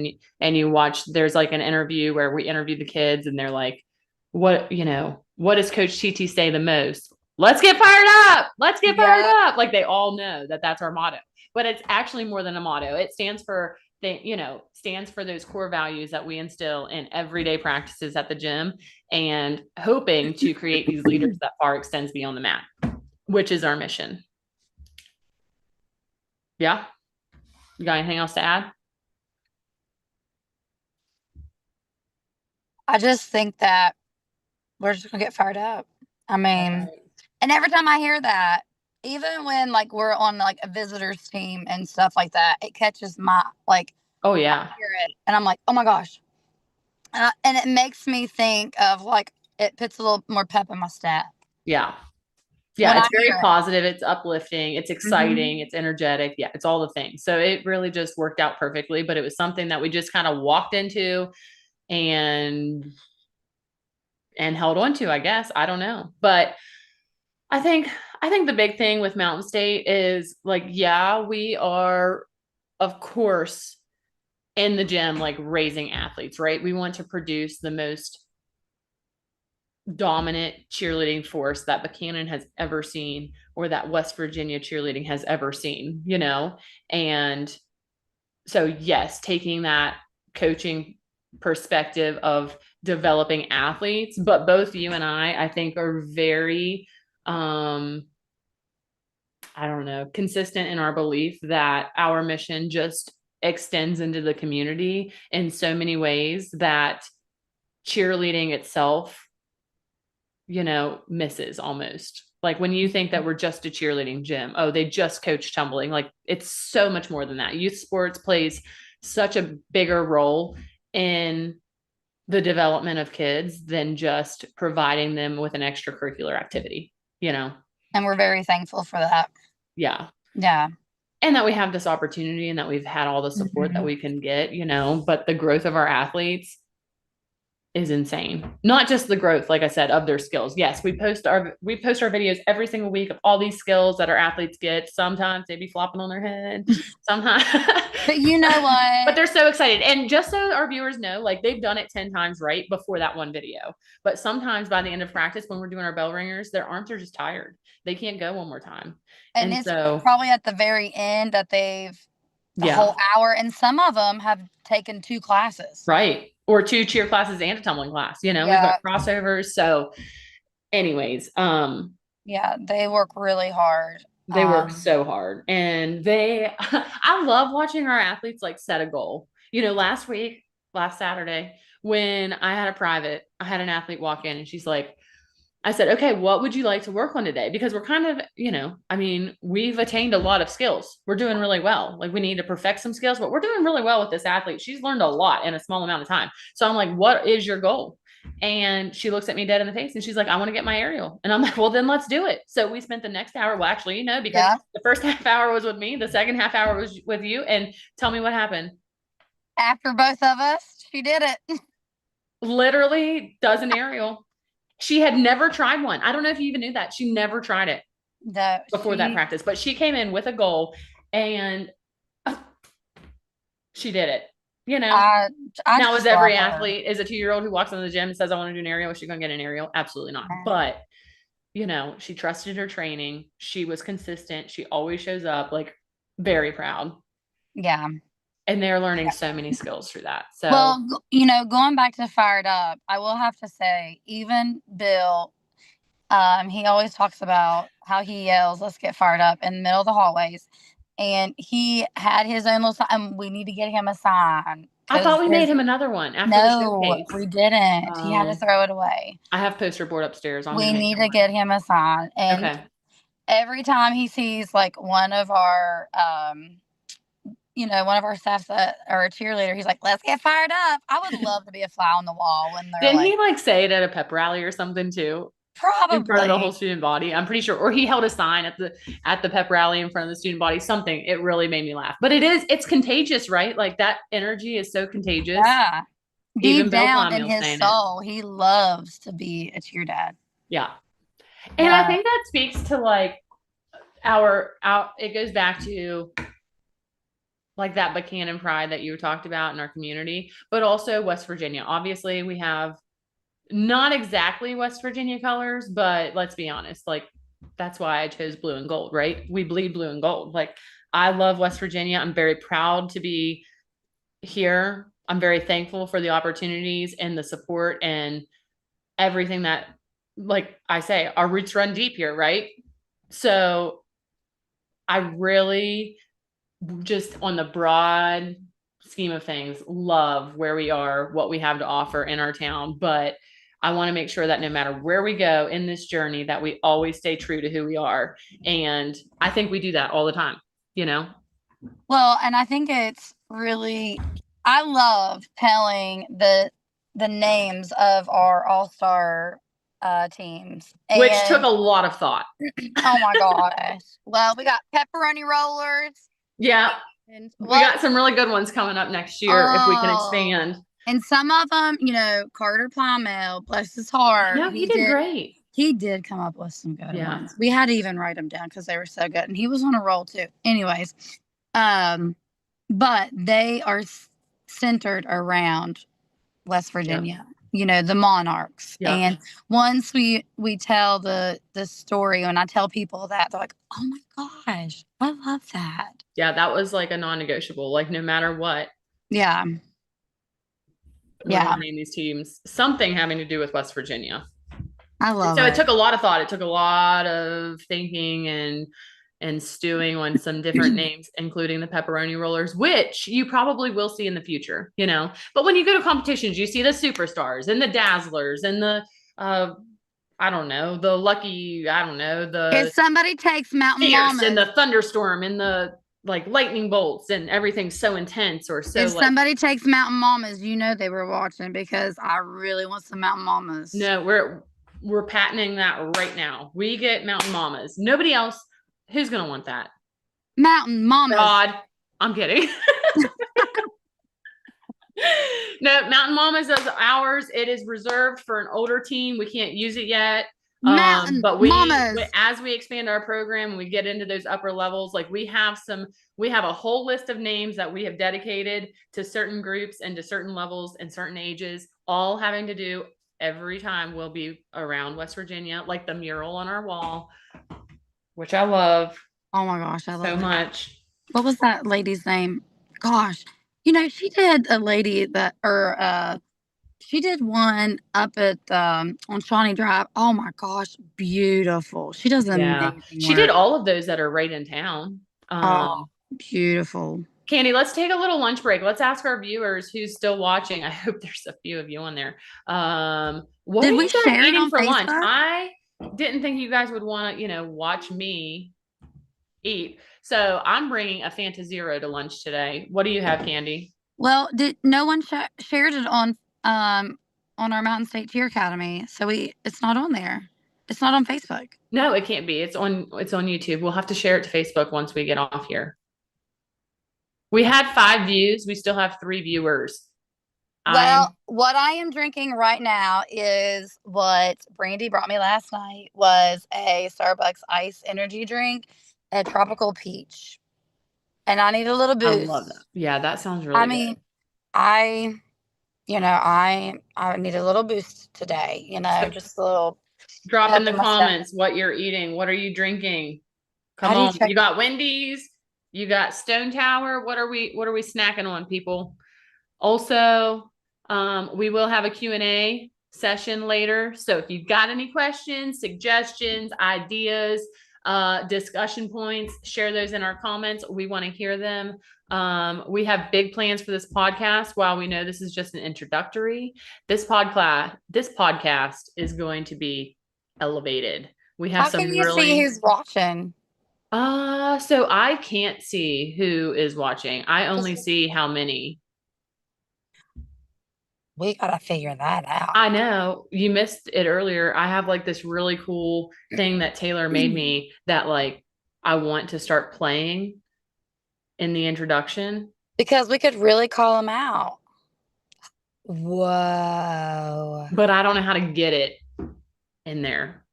and you watch, there's like an interview where we interview the kids and they're like, what does Coach TT say the most? Let's get fired up. Let's get fired Yeah. up. Like they all know that that's our motto, but it's actually more than a motto. It stands for those core values that we instill in everyday practices at the gym and hoping to create these leaders that far extends beyond the mat, which is our mission. Yeah. You got anything else to add? I just think that we're just gonna get fired up. I mean, Right. and every time I hear that, even when like we're on like a visitors team and stuff like that, it catches my like Oh I yeah. hear it and I'm like, oh my gosh, and it makes me think of like it puts a little more pep in my step Yeah. Yeah, when I it's very hear it. positive, it's uplifting, it's exciting, Hmm. it's energetic. Yeah, it's all the things. So it really just worked out perfectly, but it was something that we just kind of walked into and held on to, I guess. I don't know. But I think I think the big thing with Mountain State is like, yeah, we are of course in the gym like raising athletes, right? We want to produce the most dominant cheerleading force that Buchanan has ever seen or that West Virginia cheerleading has ever seen, you know? And so, yes, taking that coaching perspective of developing athletes, but both you and I think, are very, I don't know, consistent in our belief that our mission just extends into the community in so many ways that cheerleading itself, misses almost. Like when you think that we're just a cheerleading gym, oh, they just coach tumbling. Like it's so much more than that. Youth sports plays such a bigger role in the development of kids than just providing them with an extracurricular activity, you know? And we're very thankful for that. Yeah. Yeah. And that we have this opportunity and that we've had all the support that Hmm. we can get, but the growth of our athletes is insane. Not just the growth, like I said, of their skills. Yes, we post our videos every single week of all these skills that our athletes get. Sometimes they be flopping on their head. Sometimes But you know but what? they're so excited. And just so our viewers know, like they've done it 10 times right before that one video. But sometimes by the end of practice, when we're doing our bell ringers, their arms are just tired. They can't go one more time. And And it's so, probably at the very end that they've the yeah, whole hour, and some of them have taken 2 classes. right. Or two cheer classes and a tumbling class. We've got Yeah. crossovers. So, anyways, Yeah, they work really hard. they work so hard and I love watching our athletes like set a goal. Last Saturday, when I had a private, I had an athlete walk in and she's like, I said, okay, what would you like to work on today? Because we're kind of, we've attained a lot of skills. We're doing really well. Like we need to perfect some skills, but we're doing really well with this athlete. She's learned a lot in a small amount of time. So I'm like, what is your goal? And she looks at me dead in the face and she's like, I want to get my aerial. And I'm like, well, then let's do it. So we spent the next hour. Well, actually, because Yeah. the first half hour was with me, the second half hour was with you. And tell me what happened. After both of us, she did it. Literally does an aerial. She had never tried one. I don't know if you even knew that. She never tried it No, before that practice, but she came in with a goal and she did it. You know, I I now is just love every her. athlete is a 2-year-old who walks into the gym and says, I want to do an aerial. Is she going to get an aerial? Absolutely not. But, she trusted her training. She was consistent. She always shows up, like very proud. Yeah. And they're learning so many skills through that. So, Well, going back to Fired Up, I will have to say, even Bill, he always talks about how he yells, "Let's get fired up" in the middle of the hallways. And he had his own little sign. And we need to get him a sign I because thought we made his him another one after the no, showcase. we didn't. He had to Oh, throw it away. I have poster board upstairs. I'm going We to make need him to one. get him a sign. And Okay. every time he sees like one of our staffs that are a cheerleader, he's like, "Let's get fired up." I would love to be a fly on the wall when they're Didn't he like, like say it at a pep rally or something too? In front of the whole probably. student body. I'm pretty sure. Or he held a sign at the pep rally in front of the student body, something. It really made me laugh. But it's contagious, right? Like that energy is so contagious. Yeah. Even Deep Bill down in Conmule's his saying it. soul, he loves to be a cheer dad. Yeah. And I Yeah. think that speaks to like our it goes back to like that Buchanan pride that you talked about in our community, but also West Virginia. Obviously, we have not exactly West Virginia colors, but let's be honest, like that's why I chose blue and gold, right? We bleed blue and gold. Like I love West Virginia. I'm very proud to be here. I'm very thankful for the opportunities and the support and everything that, like I say, our roots run deep here, right? So I really just on the broad scheme of things, love where we are, what we have to offer in our town. But I want to make sure that no matter where we go in this journey, that we always stay true to who we are. And I think we do that all the time, you know? Well, and I think it's really, I love telling the names of our all-star teams. Which took And a lot of thought. oh my gosh. Well, we got pepperoni rollers. Yeah. And We what? got some really good ones coming up next year if we can Oh, expand. and some of them, Carter Plymell, bless his heart, No, he did great. he did come up with some good Yeah. ones. We had to even write them down because they were so good, and he was on a roll too. Anyways, but they are centered around West Virginia. The Monarchs. Yeah. And once we tell the story, and I tell people that, they're like, "Oh my gosh, I love that." Yeah, that was like a non-negotiable. Like no matter what, Yeah. we're gonna name these teams something having to do with West Virginia. I love so it. It took a lot of thought. It took a lot of thinking and stewing on some different names, including the pepperoni rollers, which you probably will see in the future, But when you go to competitions, you see the superstars and the dazzlers and the I don't know, the lucky, I don't know, the If somebody takes Mountain fierce Mamas and the thunderstorm and the like lightning bolts and everything's so intense or so If somebody takes Mountain Mamas, they were watching, because I really want some Mountain Mamas. No, we're patenting that right now. We get Mountain Mamas. Nobody else. Who's gonna want that? Mountain Mamas. God, I'm kidding. No, Mountain Mamas is ours. It is reserved for an older team. We can't use it yet. Mountain But Mamas. as we expand our program and we get into those upper levels, like we have a whole list of names that we have dedicated to certain groups and to certain levels and certain ages, all having to do every time will be around West Virginia, like the mural on our wall, which I love. Oh my gosh, I love so much. What was that lady's name? Gosh, she did a lady that, or she did one up at on Shawnee Drive. Oh my gosh, beautiful. She does amazing She work. did all of those that are right in town. Beautiful. Candy, let's take a little lunch break. Let's ask our viewers who's still watching. I hope there's a few of you on there. What Did are we you guys share it eating on for lunch? Facebook? I didn't think you guys would want to, watch me eat. So I'm bringing a Fanta Zero to lunch today. What do you have, Candy? Well, no one shared it on our Mountain State Cheer Academy, so it's not on there. It's not on Facebook. No, it can't be. It's on YouTube. We'll have to share it to Facebook once we get off here. We had 5 views. We still have 3 viewers. Well, what I am drinking right now is what Brandy brought me last night, was a Starbucks Ice energy drink, a tropical peach. And I need a little boost. I love that. Yeah, that sounds really good. I need a little boost today, just a little. Drop in the comments what you're eating. What are you drinking? Come on. You got Wendy's, you got Stone Tower. What are we snacking on, people? Also, we will have a Q&A session later. So if you've got any questions, suggestions, ideas, discussion points, share those in our comments. We want to hear them. We have big plans for this podcast. While we know this is just an introductory, this podcast is going to be elevated. We have some really. How can you see who's watching? So I can't see who is watching. I only see how many. We gotta figure that out. I know you missed it earlier. I have like this really cool thing that Taylor made me that like I want to start playing in the introduction. Because we could really call them out. Whoa. But I don't know how to get it in there.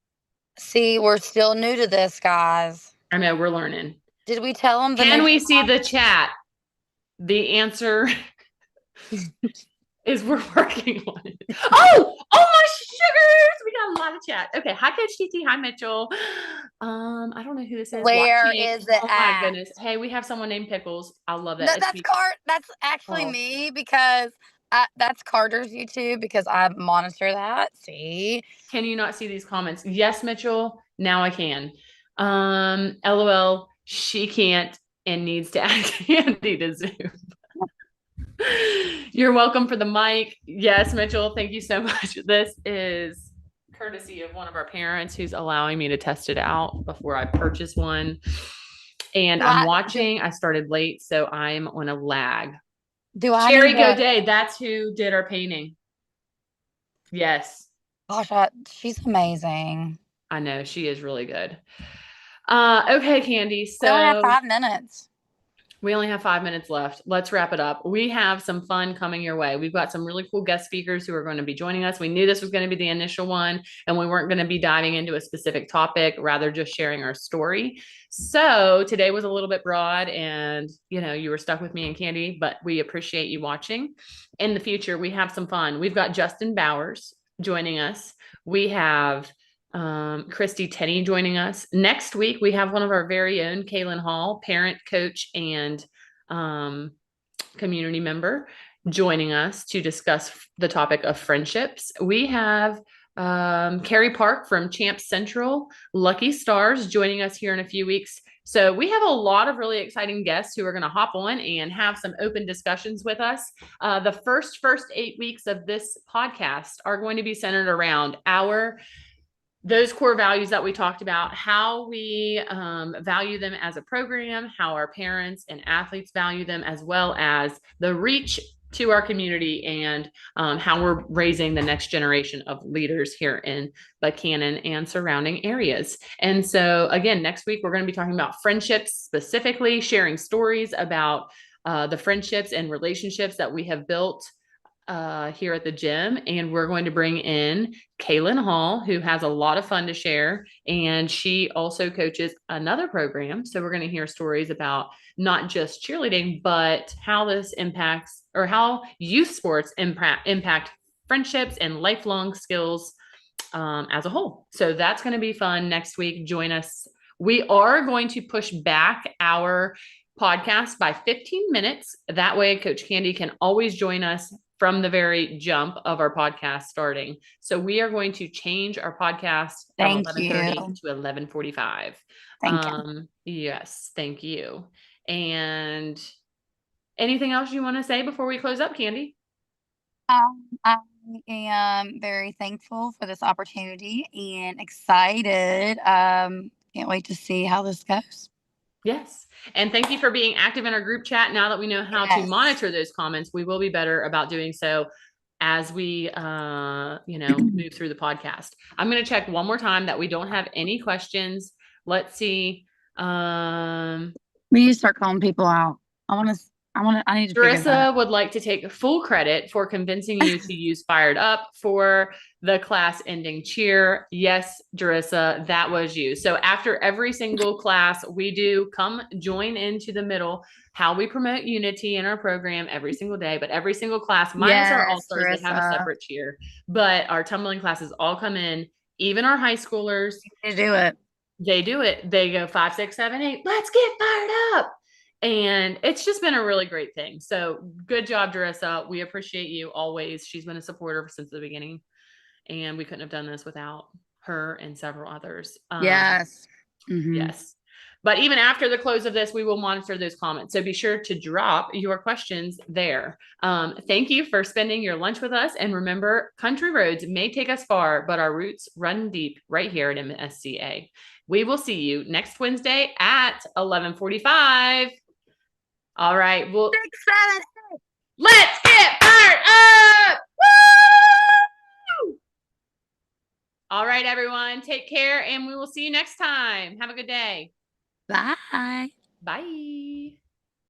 See, we're still new to this, guys. I know, we're learning. Did we tell them? Can we see the chat? The answer is we're working on it. Oh my sugars! We got a lot of chat. Okay, hi Coach TT, hi Mitchell. I don't know who this is. Where is it? Oh my goodness! Hey, we have someone named Pickles. I love that. That's actually me, because that's Carter's YouTube, because I monitor that. See? Can you not see these comments? Yes, Mitchell. Now I can. LOL. She can't and needs to add Candy to Zoom. You're welcome for the mic. Yes, Mitchell, thank you so much. This is courtesy of one of our parents who's allowing me to test it out before I purchase one. And Do I'm I watching. I started late, so I'm on a lag. do I Sherry need to? Godet, that's who did our painting. Yes, Gosh, she's amazing. I know. She is really good. Okay, Candy. We only have So 5 minutes. we only have 5 minutes left. Let's wrap it up. We have some fun coming your way. We've got some really cool guest speakers who are going to be joining us. We knew this was going to be the initial one, and we weren't going to be diving into a specific topic, rather just sharing our story. So today was a little bit broad, and you were stuck with me and Candy, but we appreciate you watching. In the future, we have some fun. We've got Justin Bowers joining us. We have Christy Tenney joining us. Next week, we have one of our very own, Kaylin Hall, parent, coach, and community member, joining us to discuss the topic of friendships. We have Carrie Park from Champ Central, Lucky Stars, joining us here in a few weeks. So we have a lot of really exciting guests who are going to hop on and have some open discussions with us. The first 8 weeks of this podcast are going to be centered around those core values that we talked about, how we value them as a program, how our parents and athletes value them, as well as the reach to our community and how we're raising the next generation of leaders here in Buchanan and surrounding areas. And so again, next week, we're going to be talking about friendships, specifically sharing stories about the friendships and relationships that we have built here at the gym. And we're going to bring in Kaylin Hall, who has a lot of fun to share. And she also coaches another program. So we're going to hear stories about not just cheerleading, but how this impacts, or how youth sports impact friendships and lifelong skills as a whole. So that's going to be fun next week. Join us. We are going to push back our podcast by 15 minutes. That way, Coach Candy can always join us from the very jump of our podcast starting. So we are going to change our podcast from Thank 11:30 you. to 11:45. Thank you. Yes, thank you. And anything else you want to say before we close up, Candy? I am very thankful for this opportunity and excited. Can't wait to see how this goes. Yes. And thank you for being active in our group chat. Now that we know how to Yes. monitor those comments, we will be better about doing so as we move through the podcast. I'm going to check one more time that we don't have any questions. Let's see. We need to start calling people out. I need to figure that Darissa out. would like to take full credit for convincing you to use Fired Up for the class ending cheer. Yes, Darissa, that was you. So after every single class, we do come join into the middle, how we promote unity in our program every single day, but every single class, minus our Yes, all-stars, they have a Teresa. separate cheer, but our tumbling classes all come in, even our high schoolers. You do it. They do it. They go 5, 6, 7, 8. Let's get fired up. And it's just been a really great thing. So good job, Darissa. We appreciate you always. She's been a supporter since the beginning, and we couldn't have done this without her and several others. Yes. Yes. But even after the close of this, we will monitor those comments. So be sure to drop your questions there. Thank you for spending your lunch with us. And remember, country roads may take us far, but our roots run deep right here at MSCA. We will see you next Wednesday at 11:45. All right. Well, 6, 7, 8. Let's get fired up. Woo! All right, everyone. Take care, and we will see you next time. Have a good day. Bye. Bye.